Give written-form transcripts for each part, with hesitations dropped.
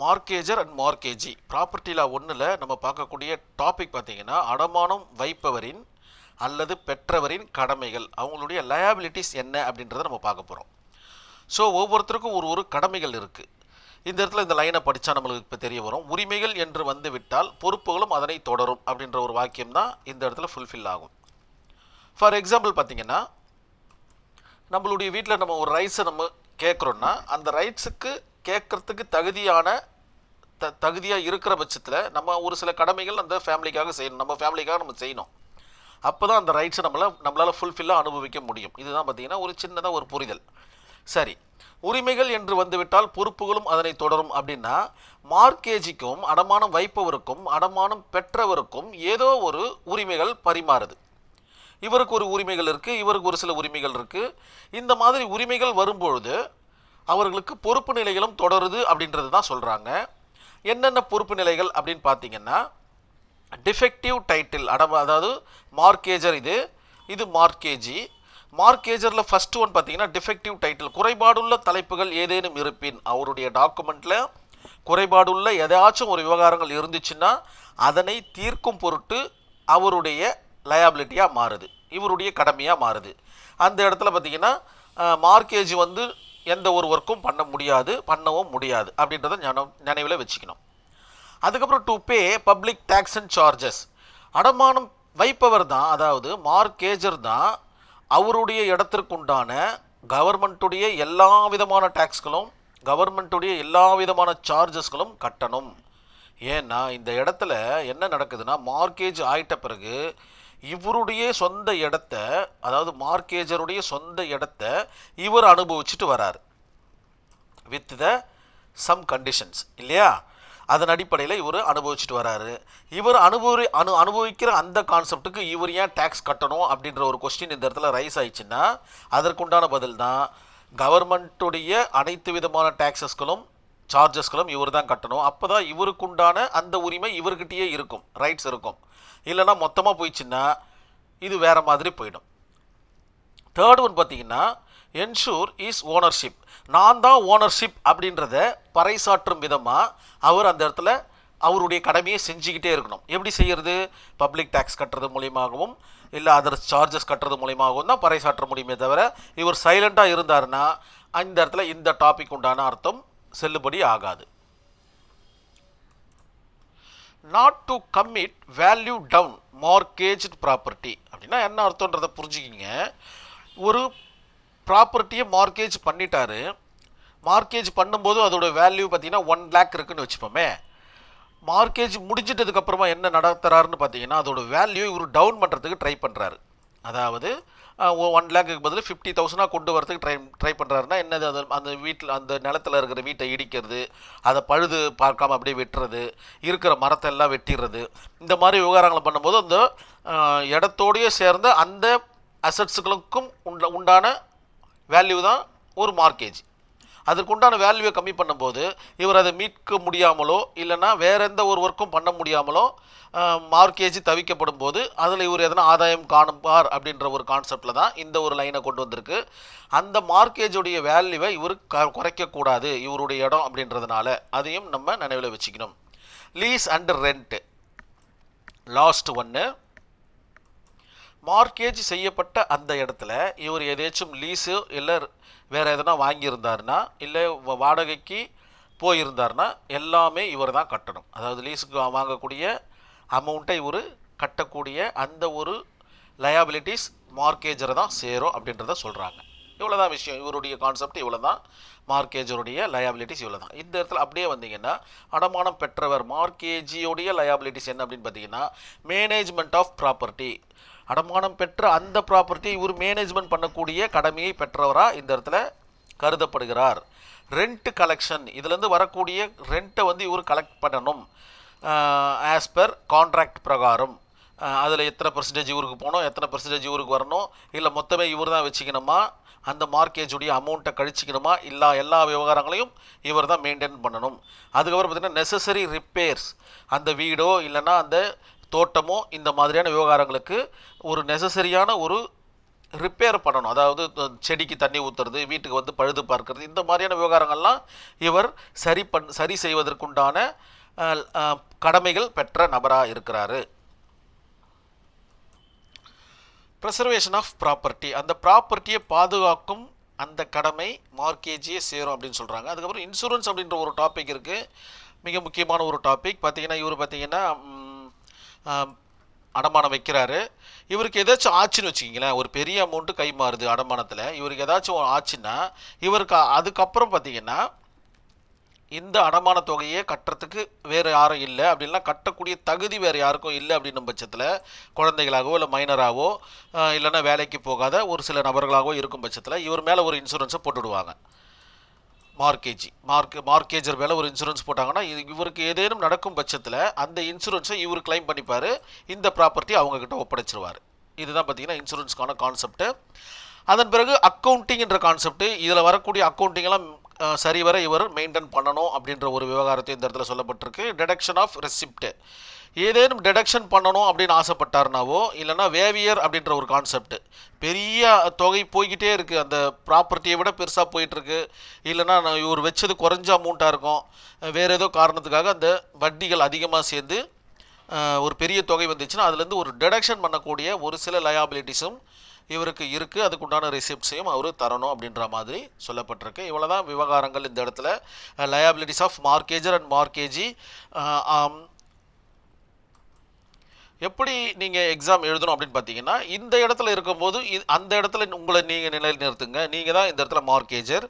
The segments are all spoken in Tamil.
மார்க்கேஜர் அண்ட் மார்க்கேஜி ப்ராப்பர்ட்டி லா 1ல் நம்ம பார்க்கக்கூடிய டாபிக் பார்த்தீங்கன்னா அடமானம் வைப்பவரின் அல்லது பெற்றவரின் கடமைகள், அவங்களுடைய லயபிலிட்டிஸ் என்ன அப்படின்றத நம்ம பார்க்க போகிறோம். ஸோ ஒவ்வொருத்தருக்கும் ஒரு கடமைகள் இருக்குது. இந்த இடத்துல இந்த லைனை படித்தா நம்மளுக்கு இப்போ தெரிய வரும். உரிமைகள் என்று வந்து விட்டால் பொறுப்புகளும் அதனை தொடரும் அப்படின்ற ஒரு வாக்கியம் தான் இந்த இடத்துல ஃபுல்ஃபில் ஆகும். ஃபார் எக்ஸாம்பிள் பார்த்தீங்கன்னா, நம்மளுடைய வீட்டில் நம்ம ஒரு ரைட்ஸை நம்ம கேட்குறோன்னா அந்த ரைட்ஸுக்கு கேட்குறதுக்கு தகுதியாக இருக்கிற பட்சத்தில் நம்ம ஒரு சில கடமைகள் அந்த ஃபேமிலிக்காக செய்யணும், நம்ம ஃபேமிலிக்காக நம்ம செய்யணும். அப்போ தான் அந்த ரைட்ஸை நம்மளால் ஃபுல்ஃபில்லாக அனுபவிக்க முடியும். இதுதான் பார்த்திங்கன்னா ஒரு சின்னதாக ஒரு புரிதல். சரி, உரிமைகள் என்று வந்துவிட்டால் பொறுப்புகளும் அதனை தொடரும் அப்படின்னா, மார்க்கேஜிக்கும் அடமானம் வைப்பவருக்கும் அடமானம் பெற்றவருக்கும் ஏதோ ஒரு உரிமைகள் பரிமாறுது. இவருக்கு ஒரு உரிமைகள் இருக்குது, இவருக்கு ஒரு சில உரிமைகள் இருக்குது. இந்த மாதிரி உரிமைகள் வரும்பொழுது அவர்களுக்கு பொறுப்பு நிலைகளும் தொடருது அப்படின்றது தான் சொல்கிறாங்க. என்னென்ன பொறுப்பு நிலைகள் அப்படின்னு பார்த்தீங்கன்னா, டிஃபெக்டிவ் டைட்டில் அதாவது மார்க்கேஜர், இது மார்க்கேஜி. மார்க்கேஜரில் ஃபஸ்ட்டு ஒன் பார்த்தீங்கன்னா டிஃபெக்டிவ் டைட்டில், குறைபாடுள்ள தலைப்புகள் ஏதேனும் இருப்பின், அவருடைய டாக்குமெண்ட்டில் குறைபாடுள்ள ஏதாச்சும் ஒரு விவகாரங்கள் இருந்துச்சுன்னா அதனை தீர்க்கும் பொருட்டு அவருடைய லயபிலிட்டியாக மாறுது, இவருடைய கடமையாக மாறுது. அந்த இடத்துல பார்த்தீங்கன்னா மார்க்கேஜ் வந்து எந்த ஒரு ஒர்க்கும் பண்ணவும் முடியாது அப்படின்றத நினைவில் வச்சுக்கணும். அதுக்கப்புறம் to pay public tax and charges, அடமானம் வைப்பவர் தான், அதாவது மார்க்கேஜர் தான் அவருடைய இடத்திற்குண்டான கவர்மெண்ட்டுடைய எல்லா விதமான டேக்ஸ்களும் கவர்மெண்ட்டுடைய எல்லா விதமான சார்ஜஸ்களும் கட்டணும். ஏன்னா இந்த இடத்துல என்ன நடக்குதுன்னா, மார்க்கேஜ் ஆயிட்ட பிறகு இவருடைய சொந்த இடத்த, அதாவது மார்க்கேஜருடைய சொந்த இடத்த இவர் அனுபவிச்சுட்டு வராரு வித் சம் கண்டிஷன்ஸ் இல்லையா. அதன் அடிப்படையில் இவர் அனுபவிச்சுட்டு வராரு. இவர் அனுபவிக்கிற அந்த கான்செப்டுக்கு இவர் ஏன் டேக்ஸ் கட்டணும் அப்படின்ற ஒரு கொஸ்டின் இந்த இடத்துல ரைஸ் ஆயிடுச்சுன்னா அதற்குண்டான பதில் தான், கவர்மெண்ட்டுடைய அனைத்து விதமான டேக்ஸஸ்களும் சார்ஜஸ்களும் இவர் தான் கட்டணும். அப்போ தான் இவருக்குண்டான அந்த உரிமை இவர்கிட்டயே இருக்கும், ரைட்ஸ் இருக்கும். இல்லைனா மொத்தமாக போயிடுச்சுன்னா இது வேறு மாதிரி போயிடும். தேர்ட் ஒன் பார்த்தீங்கன்னா, என்ஷூர் இஸ் ஓனர்ஷிப், நான் தான் ஓனர்ஷிப் அப்படின்றத பறைசாற்றும் விதமாக அவர் அந்த இடத்துல அவருடைய கடமையை செஞ்சுக்கிட்டே இருக்கணும். எப்படி செய்கிறது? பப்ளிக் டேக்ஸ் கட்டுறது மூலியமாகவும் இல்லை அதர் சார்ஜஸ் கட்டுறது மூலியமாகவும் தான் பறைசாற்ற முடியுமே தவிர, இவர் சைலண்ட்டாக இருந்தாருன்னா அந்த இடத்துல இந்த டாபிக் உண்டான அர்த்தம் செல்லுபடி ஆகாது. Not to commit value down mortgaged property அப்படின்னா என்ன அர்த்தன்றதை புரிஞ்சுக்கிங்க. ஒரு ப்ராப்பர்ட்டியை மார்க்கேஜ் பண்ணிட்டாரு, மார்க்கேஜ் பண்ணும்போது அதோட வேல்யூ பார்த்தீங்கன்னா 1 lakh இருக்குன்னு வச்சுப்போமே. மார்க்கேஜ் முடிஞ்சிட்டதுக்கப்புறமா என்ன நடத்துறாருன்னு பார்த்தீங்கன்னா, அதோட வேல்யூ இவர் டவுன் பண்ணுறதுக்கு ட்ரை பண்ணுறாரு. அதாவது 1 lakhக்கு பதில் 50,000 கொண்டு வரதுக்கு ட்ரை பண்ணுறாருன்னா என்னது? அந்த வீட்டில் அந்த நிலத்தில் இருக்கிற வீட்டை இடிக்கிறது, அதை பழுது பார்க்காம அப்படியே வெட்டுறது, இருக்கிற மரத்தை எல்லாம் வெட்டிடுறது, இந்த மாதிரி விவகாரங்களை பண்ணும்போது அந்த இடத்தோடையே சேர்ந்த அந்த அசட்ஸுகளுக்கும் உண்டான வேல்யூ தான் ஒரு மார்க்கேஜ். அதற்குண்டான வேல்யூவை கம்மி பண்ணும்போது இவர் அதை மீட்க முடியாமலோ இல்லைன்னா வேற எந்த ஒரு ஒர்க்கும் பண்ண முடியாமலோ மார்க்கேஜ் தவிக்கப்படும் போது அதில் இவர் எதனா ஆதாயம் காணுப்பார் அப்படின்ற ஒரு கான்செப்டில் தான் இந்த ஒரு லைனை கொண்டு வந்திருக்கு. அந்த மார்க்கேஜுடைய வேல்யூவை இவர் குறைக்கக்கூடாது இவருடைய இடம் அப்படின்றதுனால, அதையும் நம்ம நினைவில் வச்சுக்கணும். லீஸ் அண்ட் ரெண்ட் லாஸ்ட் ஒன்று, மார்க்கேஜ் செய்யப்பட்ட அந்த இடத்துல இவர் எதாச்சும் லீஸு இல்லை வேறு எதனா வாங்கியிருந்தாருன்னா இல்லை வாடகைக்கு போயிருந்தாருன்னா எல்லாமே இவர் தான் கட்டணும். அதாவது லீஸுக்கு வாங்கக்கூடிய அமௌண்ட்டை இவர் கட்டக்கூடிய அந்த ஒரு லயபிலிட்டிஸ் மார்க்கேஜரை தான் சேரும் அப்படின்றத சொல்கிறாங்க. இவ்வளோ தான் விஷயம், இவருடைய கான்செப்ட் இவ்வளோ தான், மார்க்கேஜருடைய லயபிலிட்டிஸ் இவ்வளோ தான். இந்த இடத்துல அப்படியே வந்தீங்கன்னா அடமானம் பெற்றவர் மார்க்கேஜியோடைய லயபிலிட்டிஸ் என்ன அப்படின்னு பார்த்தீங்கன்னா, மேனேஜ்மெண்ட் ஆஃப் ப்ராப்பர்ட்டி, அடமானம் பெற்ற அந்த ப்ராப்பர்ட்டி இவர் மேனேஜ்மெண்ட் பண்ணக்கூடிய கடமையை பெற்றவராக இந்த இடத்துல கருதப்படுகிறார். ரெண்ட் கலெக்ஷன், இதுலேருந்து வரக்கூடிய ரெண்ட்டை வந்து இவர் கலெக்ட் பண்ணணும் ஆஸ் பர் கான்ட்ராக்ட் பிரகாரம். அதில் எத்தனை பர்சன்டேஜ் இவருக்கு போகணும், எத்தனை பர்சன்டேஜ் இவருக்கு வரணும், இல்லை மொத்தமே இவர் தான் வச்சுக்கணுமா, அந்த மார்க்கேஜுடைய அமௌண்ட்டை கழிச்சிக்கணுமா, எல்லா விவகாரங்களையும் இவர் தான் மெயின்டைன் பண்ணணும். அதுக்கப்புறம் பார்த்திங்கன்னா நெசசரி ரிப்பேர்ஸ், அந்த வீடோ இல்லைன்னா அந்த தோட்டமோ இந்த மாதிரியான விவகாரங்களுக்கு ஒரு நெசசரியான ஒரு ரிப்பேர் பண்ணணும், அதாவது செடிக்கு தண்ணி ஊற்றுறது, வீட்டுக்கு வந்து பழுது பார்க்கறது, இந்த மாதிரியான விவகாரங்கள்லாம் இவர் சரி செய்வதற்குண்டான கடமைகள் பெற்ற நபராக இருக்கிறாரு. ப்ரெசர்வேஷன் ஆஃப் ப்ராப்பர்ட்டி, அந்த ப்ராப்பர்ட்டியை பாதுகாக்கும் அந்த கடமை மார்க்கேஜியே சேரும் அப்படின்னு சொல்கிறாங்க. அதுக்கப்புறம் இன்சூரன்ஸ் அப்படின்ற ஒரு டாபிக் இருக்குது, மிக முக்கியமான ஒரு டாபிக். பார்த்தீங்கன்னா இவர் பார்த்தீங்கன்னா அடமானம் வைக்கிறாரு. இவருக்கு ஏதாச்சும் ஆச்சுன்னு வச்சுக்கிங்களேன், ஒரு பெரிய அமௌண்ட்டு கை மாறுது அடமானத்தில், இவருக்கு ஏதாச்சும் ஆச்சுன்னா இவருக்கு அதுக்கப்புறம் பார்த்தீங்கன்னா இந்த அடமான தொகையை கட்டுறதுக்கு வேறு யாரும் இல்லை, அப்படின்லாம் கட்டக்கூடிய தகுதி வேறு யாருக்கும் இல்லை அப்படின்னும் பட்சத்தில், குழந்தைகளாகவோ இல்லை மைனராகவோ இல்லைன்னா வேலைக்கு போகாத ஒரு சில நபர்களாகவோ இருக்கும் பட்சத்தில் இவர் மேலே ஒரு இன்சூரன்ஸை போட்டுவிடுவாங்க. மார்க்கேஜர் மேலே ஒரு இன்சூரன்ஸ் போட்டாங்கன்னா இவருக்கு ஏதேனும் நடக்கும் பட்சத்தில் அந்த இன்சூரன்ஸை இவர் கிளைம் பண்ணிப்பார், இந்த ப்ராப்பர்ட்டி அவங்கக்கிட்ட ஒப்படைச்சிருவார். இதுதான் பார்த்தீங்கன்னா இன்சூரன்ஸ்க்கான கான்செப்ட்டு. அதன் பிறகு அக்கௌண்டிங்ன்ற கான்செப்ட், இதில் வரக்கூடிய அக்கௌண்டிங்கெல்லாம் சரிவர இவர் மெயின்டைன் பண்ணணும் அப்படின்ற ஒரு விவகாரத்தை இந்த இடத்துல சொல்லப்பட்டிருக்கு. டிடக்ஷன் ஆஃப் ரெசிப்ட், ஏதேனும் டிடக்ஷன் பண்ணணும் அப்படின்னு ஆசைப்பட்டார்னாவோ, இல்லைனா வேவியர் அப்படின்ற ஒரு கான்செப்ட், பெரிய தொகை போய்கிட்டே இருக்குது, அந்த ப்ராப்பர்ட்டியை விட பெருசாக போயிட்டுருக்கு, இல்லைனா இவர் வச்சது குறைஞ்ச அமௌண்ட்டாக இருக்கும், வேறு ஏதோ காரணத்துக்காக அந்த வட்டிகள் அதிகமாக சேர்ந்து ஒரு பெரிய தொகை வந்துச்சுன்னா அதுலேருந்து ஒரு டிடக்ஷன் பண்ணக்கூடிய ஒரு சில லயாபிலிட்டிஸும் இவருக்கு இருக்குது. அதுக்குண்டான ரிசிப்ட்ஸையும் அவர் தரணும் அப்படின்ற மாதிரி சொல்லப்பட்டிருக்கு. இவ்வளோ தான் விவகாரங்கள் இந்த இடத்துல. Liabilities of mortgager and mortgagee. எப்படி நீங்கள் எக்ஸாம் எழுதணும் அப்படின்னு பார்த்தீங்கன்னா, இந்த இடத்துல இருக்கும்போது அந்த இடத்துல உங்களை நீங்கள் நிலைநிறுத்துங்க, நீங்கள் தான் இந்த இடத்துல மார்க்கேஜர்.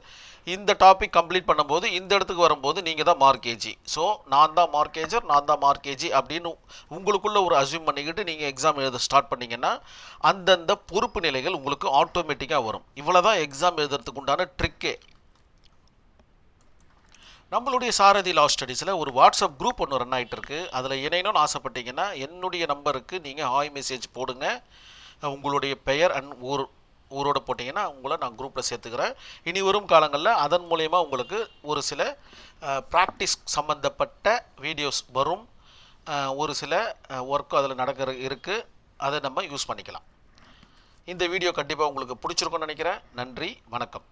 இந்த டாபிக் கம்ப்ளீட் பண்ணும்போது இந்த இடத்துக்கு வரும்போது நீங்கள் தான் மார்க்கேஜி. ஸோ நான் தான் மார்க்கேஜர், நான் தான் மார்க்கேஜி அப்படின்னு உங்களுக்குள்ளே ஒரு அஸ்யூம் பண்ணிக்கிட்டு நீங்கள் எக்ஸாம் எழுத ஸ்டார்ட் பண்ணிங்கன்னா அந்தந்த பொறுப்பு நிலைகள் உங்களுக்கு ஆட்டோமேட்டிக்காக வரும். இவ்வளோ தான் எக்ஸாம் எழுதுறதுக்கு உண்டான ட்ரிக்கே. நம்மளுடைய சாரதி லா ஸ்டடீஸில் ஒரு வாட்ஸ்அப் குரூப் ஒன்று ரன் ஆகிட்டு இருக்கு. அதில் இணையணும்னு ஆசைப்பட்டீங்கன்னா என்னுடைய நம்பருக்கு நீங்கள் ஹாய் மெசேஜ் போடுங்க, உங்களுடைய பெயர் அண்ட் ஊரோடு போட்டிங்கன்னா உங்களை நான் குரூப்பில் சேர்த்துக்கிறேன். இனி வரும் காலங்களில் அதன் மூலயமா உங்களுக்கு ஒரு சில ப்ராக்டிஸ் சம்மந்தப்பட்ட வீடியோஸ் வரும், ஒரு சில ஒர்க்கும் அதில் இருக்குது, அதை நம்ம யூஸ் பண்ணிக்கலாம். இந்த வீடியோ கண்டிப்பாக உங்களுக்கு பிடிச்சிருக்கும்னு நினைக்கிறேன். நன்றி, வணக்கம்.